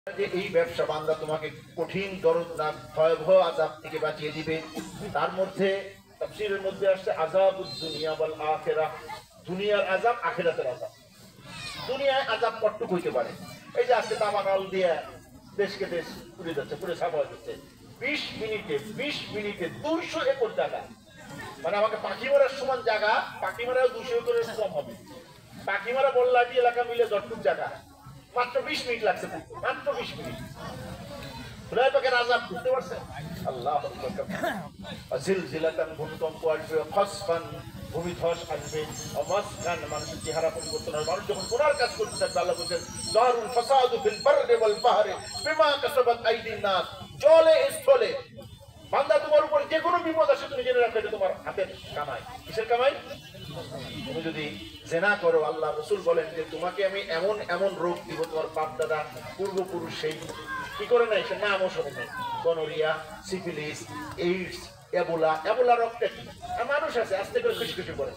যে এই ব্যবসা বান্দা তোমাকে কঠিন দরদনাক ভয়াবহ আযাব থেকে বাঁচিয়ে দিবে। তার মধ্যে তাফসীরের মধ্যে আসছে আযাবুদ দুনিয়া ওয়াল আখিরাহ, দুনিয়ার আযাব আখিরাতের আযাব। দুনিয়ায় আযাব কতটুক হইতে পারে? এই যে আজকে দাবানল দিয়ে দেশকে দেশ পুড়ে যাচ্ছে, পুড়ে ছাপা হয়ে যাচ্ছে। 20 মিনিটে 200 একর জায়গা, মানে আমাকে পাখি মারার সমান জায়গা, পাখি মারাও 200 একরের কম হবে। পাখি মারা বল্লাটি এলাকা মিলে যতটুক জায়গা মাত্র 20 মিনিট লাগছে, মাত্র 20 মিনিট। খুদাইপাকের আযাব বুঝতে পারছেন? আল্লাহু আকবার। জিলজিলাতান, ভূমিকম্প আসবে, খসফান, ভূমিধস আসবে, অমাসকান, মানুষের চেহারা পরিবর্তন হবে। মানুষ যখন গুনার কাজ করতে থাকবে, আল্লাহ বলেন যারুল ফাসাদু ফিল বাররি ওয়াল বাহরি বিমা কাসাবাত আইদিন নাস। জলে স্থলে বান্দা তোমার উপর যে কোনো বিপদ আসে তুমি জেনে রাখো এটা তোমার হাতের কামাই। কিসের কামাই? তুমি যদি জেনা করো, আল্লাহ রাসূল বলেন যে তোমাকে আমি এমন এমন রোগ দিব, তোমার বাপ দাদা পূর্বপুরুষ সেই কি করে নাই সে নামও শোনে নাই। Gonorrhoea, syphilis, AIDS, Ebola. Ebola রোগটা কি? মানুষ আছে আস্তে করে খুশি খুশি করে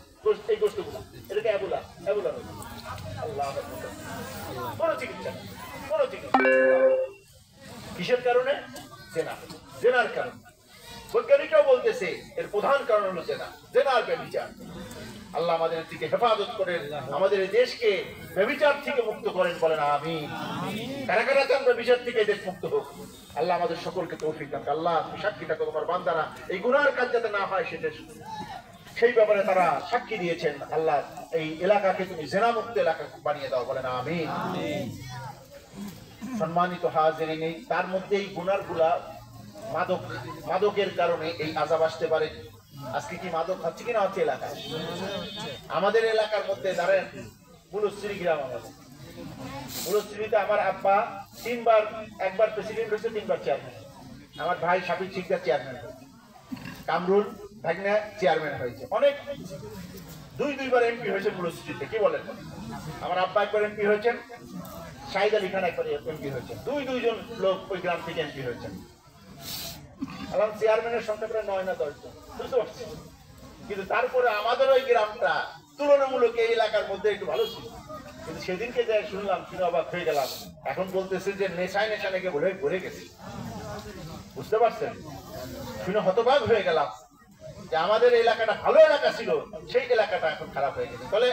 এই গোষ্ঠীগুলো, এটাকে এবুলা রোগ। আল্লাহ কোন চিকিৎসা, কোন চিকিৎসা। কিসের কারণে? জেনার কারণে। বৈজ্ঞানিকরাও বলতেছে এর প্রধান কারণ হলো জেনার ব্যভিচার। আল্লাহ আমাদের থেকে হেফাজত করেন, আমাদের দেশকে ব্যভিচার থেকে মুক্ত করেন, বলেন আমিন। কারা কারা চান ব্যভিচার থেকে দেশ মুক্ত হোক? আল্লাহ আমাদের সকলকে তৌফিক দান। আল্লাহ তুমি সাক্ষী থাকো তোমার বান্দারা এই গুনার কাজ যাতে না হয় সেটা, সেই ব্যাপারে তারা সাক্ষী দিয়েছেন। আল্লাহ এই এলাকাকে তুমি জেনা মুক্ত এলাকা বানিয়ে দাও, বলেন আমিন। সম্মানিত হাজিরিন, তার মধ্যে এই গুনার গুলা মাদকের কারণে এই আযাব আসতে পারে। আজকে কি মাদক হচ্ছে কিনা হচ্ছে এলাকায়? আমাদের এলাকার মধ্যে ধরেন মুলশ্রী গ্রাম, আমাদের মুলশ্রীতে আমার আব্বা একবার প্রেসিডেন্ট হয়েছে, 3বার চেয়ারম্যান। আমার ভাই শাফিক শিকদার চেয়ারম্যান, কামরুল ভাগনা চেয়ারম্যান হয়েছে, অনেক 2বার এমপি হয়েছে মুলশ্রীতে। কি বলেন? আমার আব্বা একবার এমপি হয়েছেন, শাহিদ আলী খান একবার এমপি হয়েছেন, দুইজন লোক ওই গ্রাম থেকে এমপি হয়েছেন। আলাম চেয়ারম্যানের সংখ্যা প্রায় 9 না 10 জন, বুঝতে পারছি। কিন্তু তারপরে আমাদের ওই গ্রামটা তুলনামূলক এই এলাকার মধ্যে একটু ভালো ছিল। কিন্তু সেদিনকে যাই শুনলাম, শুনে অবাক হয়ে গেলাম। এখন বলতেছে যে নেশায় নাকি ভরে গেছে, বুঝতে পারছেন? শুনে হতবাক হয়ে গেলাম যে আমাদের এলাকাটা ভালো এলাকা ছিল, সেই এলাকাটা এখন খারাপ হয়ে গেছে। তাহলে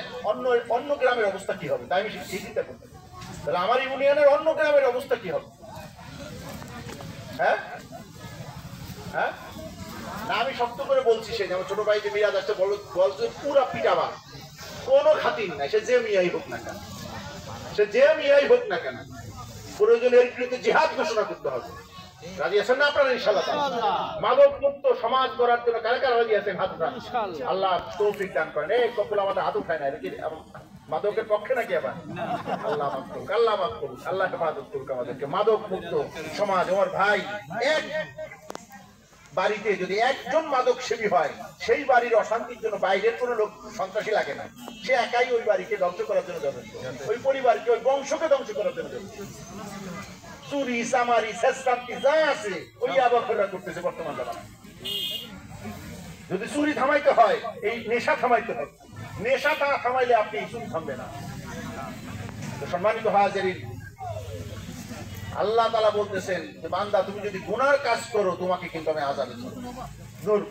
অন্য গ্রামের অবস্থা কি হবে? তাই আমি চিন্তা করতে, তাহলে আমার ইউনিয়নের অন্য গ্রামের অবস্থা কি হবে? হ্যাঁ হ্যাঁ না, আমি শক্ত করে বলছি, সে যেমন ছোট ভাই যে মিরাজ আসতে বলছে পুরা পিটাবা, কোনো খাতির নাই, সে যে মিয়াই হোক না কেন, প্রয়োজনে এর বিরুদ্ধে জিহাদ ঘোষণা করতে হবে। রাজি আছেন না আপনারা? ইনশাআল্লাহ। মাদক মুক্ত সমাজ গড়ার জন্য কারা কারা রাজি আছেন? হাত উঠান। আল্লাহ তৌফিক দান করেন। এই কপুল আমাদের হাত উঠায় না, এটা কি মাদকের পক্ষে নাকি? আবার আল্লাহ মাফ করুক, আল্লাহ মাফ করুক, আল্লাহ হেফাজত করুক আমাদেরকে। মাদক মুক্ত সমাজ। আমার ভাই, এক বাড়িতে যদি একজন মাদক সেবী হয়, সেই বাড়ির অশান্তির জন্য বাইরের কোনো লোক সন্ত্রাসী লাগে না, সে একাই ওই বাড়িকে ধ্বংস করার জন্য যথেষ্ট, ওই পরিবারকে, ওই বংশকে ধ্বংস করার জন্য যথেষ্ট। চুরি, চামারি, শেষকান্তি যা আছে ওই আবাকরা করতেছে বর্তমান জামানায়। যদি চুরি থামাইতে হয়, এই নেশা থামাইতে হবে। নেশা থামাইলে আপনি চুরি থামবে না। সম্মানিত হাজিরিন, আল্লাহ তাআলা বলতেছেন যে বান্দা তুমি যদি গুনার কাজ করো, তোমাকে কিন্তু আমি আযাবে ধরব।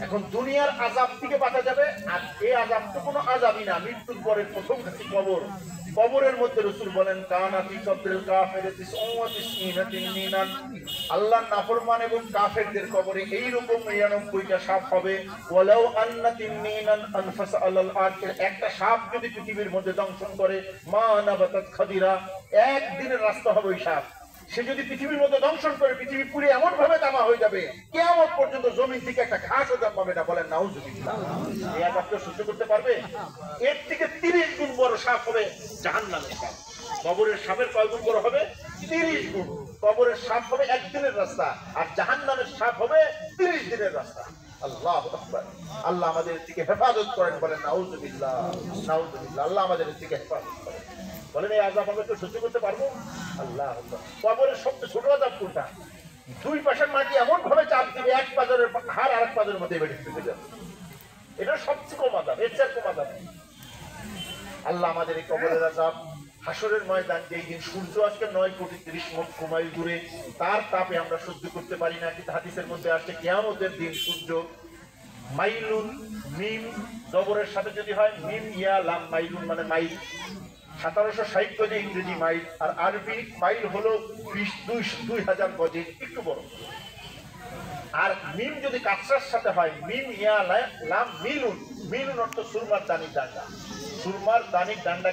এখন দুনিয়ার আযাব থেকে বাঁচা যাবে, আর এই আযাব তো কোনো আযাবই না। মৃত্যুর পরের প্রথম ঘাটি কবর। কবরের মধ্যে রাসূল বলেন কানা ফি কবরিল কাফির 99 আল্লাহর নাফরমান এবং কাফেরদের কবরে এইরকম 99টা সাপ হবে। ওয়ালাউ আন্না তিননিনান আনফাস আলাল আরদ, একটা সাপ যদি পৃথিবীর মধ্যে দংশন করে, মা নাবাতাত খাদিরা, একদিনের রাস্তা হবে ওই সাপ। সে যদি পৃথিবীর মধ্যে দংশন করে, পৃথিবী পুরো এমন ভাবে তামা হয়ে যাবে, কিয়ামত পর্যন্ত জমিন থেকে একটা ঘাসও জন্মাবে না। বলেন নাউজুবিল্লাহ। এই আযাবটা সহ্য করতে পারবে? এর থেকে 30 গুণ বড় সাপ হবে জাহান্নামের সাপ। কবরের সাপের কয় গুণ বড় হবে? 30 গুণ। কবরের সাপ হবে একদিনের রাস্তা, আর জাহান্নামের সাপ হবে 30 দিনের রাস্তা। আল্লাহু আকবার। আল্লাহ আমাদের থেকে হেফাজত করেন, বলেন নাউজুবিল্লাহ, নাউজুবিল্লাহ। আল্লাহ আমাদের থেকে হেফাজত করেন। বলেন এই আযাব আমরা তো সহ্য করতে পারবো? আল্লাহ আকবার। কবরের সবচেয়ে ছোট আযাব কোনটা? 2 পাশের মাটি এমন ভাবে চাপ দিবে, এক পাজরের হাড় আরেক পাজরের মধ্যে বেড়ে ঢুকে যাবে। এটা সবচেয়ে কম আযাব, এর চেয়ে কম আযাব। আল্লাহ আমাদের এই কবরের আযাব হাসরের ময়দান, যেই দিন সূর্য আজকে 9,30,00,000 মাইল দূরে, তার তাপে আমরা সহ্য করতে পারি না। কিন্তু হাদিসের মধ্যে আসছে কিয়ামতের দিন সূর্য মাইলুন, মিম জবরের সাথে যদি হয় মিম ইয়া লাম মাইলুন মানে মাইল, 1760 গজে ইংরেজি মাইল, আর আরবি মাইল হলো 2000 গজে, একটু বড়। আর মিম যদি কাছরার সাথে হয় মিম ইয়া লাম মিলুন, মিলুন অর্থ সুরমার দানির ডান্ডা, সুরমার দানির ডান্ডা